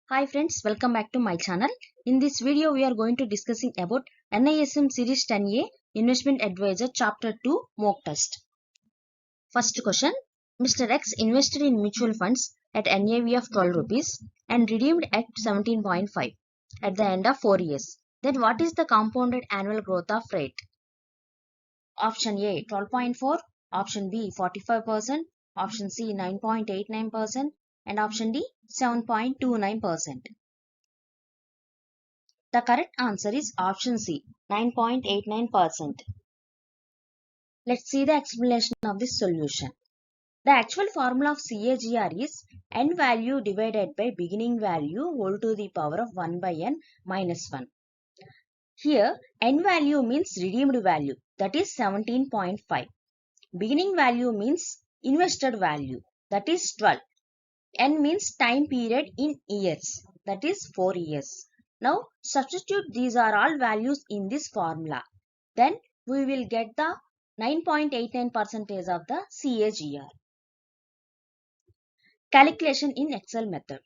Hi friends, welcome back to my channel. In this video, we are going to discussing about NISM Series 10A Investment Advisor Chapter 2 Mock Test. First question, Mr. X invested in mutual funds at NAV of 12 rupees and redeemed at 17.5 at the end of 4 years. Then what is the compounded annual growth of rate? Option A 12.4, option B 45%, option C 9.89% and option D 7.29%. The correct answer is option C, 9.89%. Let's see the explanation of this solution. The actual formula of CAGR is n value divided by beginning value whole to the power of 1 by n minus 1. Here, n value means redeemed value, that is 17.5. Beginning value means invested value, that is 12. N means time period in years, that is 4 years. Now substitute these are all values in this formula. Then we will get the 9.89% of the CAGR. Calculation in Excel method.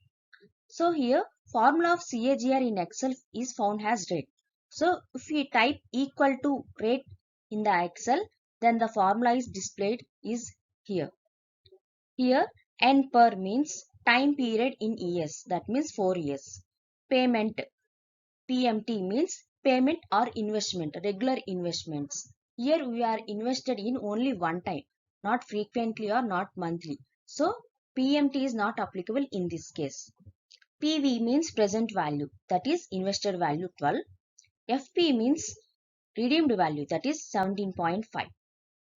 So here formula of CAGR in Excel is found as rate. So if we type equal to rate in the Excel, then the formula is displayed is here. Here N per means time period in years, that means 4 years. Payment PMT means payment or investment, regular investments. Here we are invested in only one time, not frequently or not monthly. So PMT is not applicable in this case. PV means present value, that is invested value 12. FP means redeemed value, that is 17.5.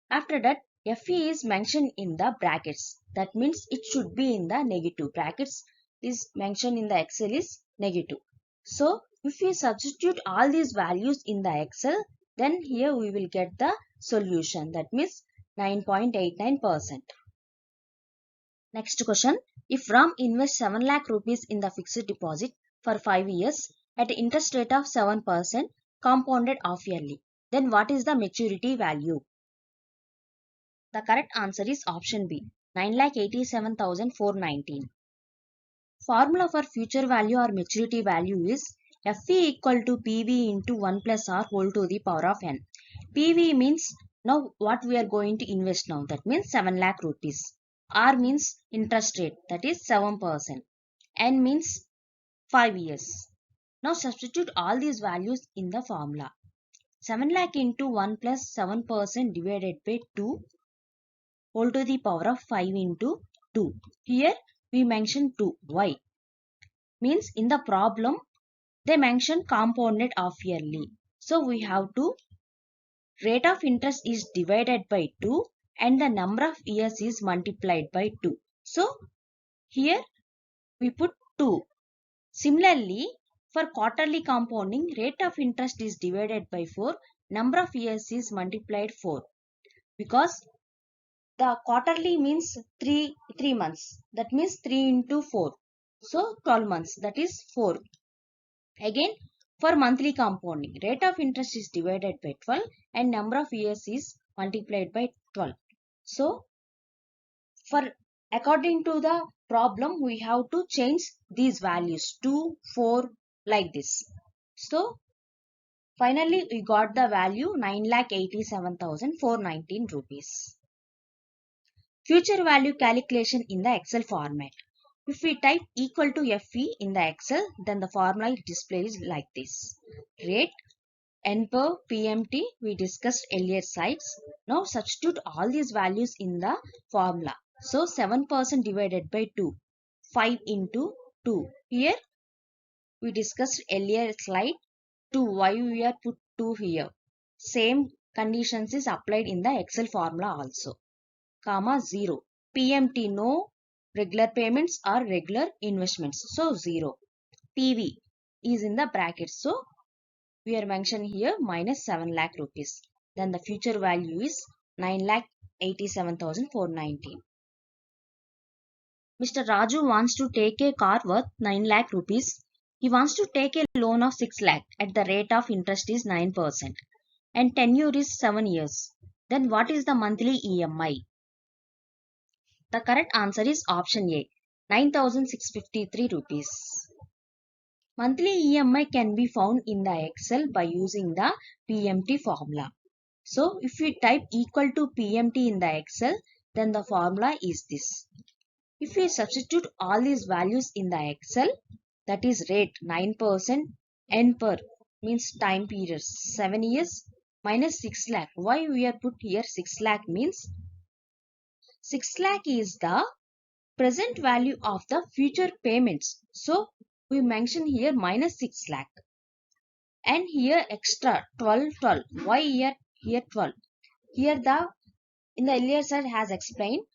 After that, FE is mentioned in the brackets. That means it should be in the negative. Brackets is mentioned in the Excel is negative. So if we substitute all these values in the Excel, then here we will get the solution, that means 9.89%. Next question. If Ram invests 7 lakh rupees in the fixed deposit for 5 years at an interest rate of 7% compounded half yearly, then what is the maturity value? The correct answer is option B, 9,87,419. Formula for future value or maturity value is FE equal to PV into 1 plus R whole to the power of N. PV means now what we are going to invest now, that means 7 lakh rupees. R means interest rate, that is 7%. N means 5 years. Now substitute all these values in the formula. 7 lakh into 1 plus 7% divided by 2 whole to the power of 5 into 2. Here we mention 2. Why? Means in the problem they mention compounded half yearly. So we have to rate of interest is divided by 2 and the number of years is multiplied by 2. So here we put 2. Similarly, for quarterly compounding, rate of interest is divided by 4, number of years is multiplied 4. Because the quarterly means 3 months. That means 3 into 4. So 12 months. That is 4. Again, for monthly compounding, rate of interest is divided by 12 and number of years is multiplied by 12. So, according to the problem, we have to change these values 2, 4 like this. So, finally, we got the value 9,87,419 rupees. Future value calculation in the Excel format. If we type equal to FE in the Excel, then the formula displays like this. Rate, N per PMT, we discussed earlier sites. Now substitute all these values in the formula. So 7% divided by 2, 5 into 2. Here we discussed earlier slide 2. Why we are put 2 here? Same conditions is applied in the Excel formula also. Comma 0. PMT no regular payments or regular investments. So 0. PV is in the brackets. So we are mentioned here minus 7 lakh rupees. Then the future value is 9,87,419. Mr. Raju wants to take a car worth 9 lakh rupees. He wants to take a loan of 6 lakh at the rate of interest is 9% and tenure is 7 years. Then what is the monthly EMI? The correct answer is option A, 9,653 rupees. Monthly EMI can be found in the Excel by using the PMT formula. So if we type equal to PMT in the Excel, then the formula is this. If we substitute all these values in the Excel, that is rate 9%, N per means time period 7 years minus 6 lakh. Why we are put here 6 lakh means 6 lakh is the present value of the future payments. So we mention here minus 6 lakh. And here extra 12. Why here 12? Here the in the earlier slide has explained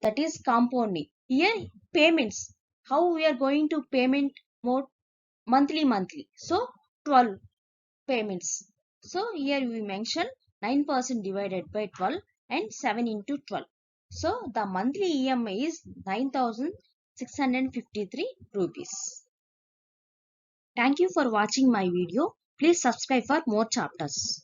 that is compounding. Here payments. How we are going to payment more monthly. So 12 payments. So here we mention 9% divided by 12 and 7 into 12. So the monthly EMI is 9,653 rupees. Thank you for watching my video. Please subscribe for more chapters.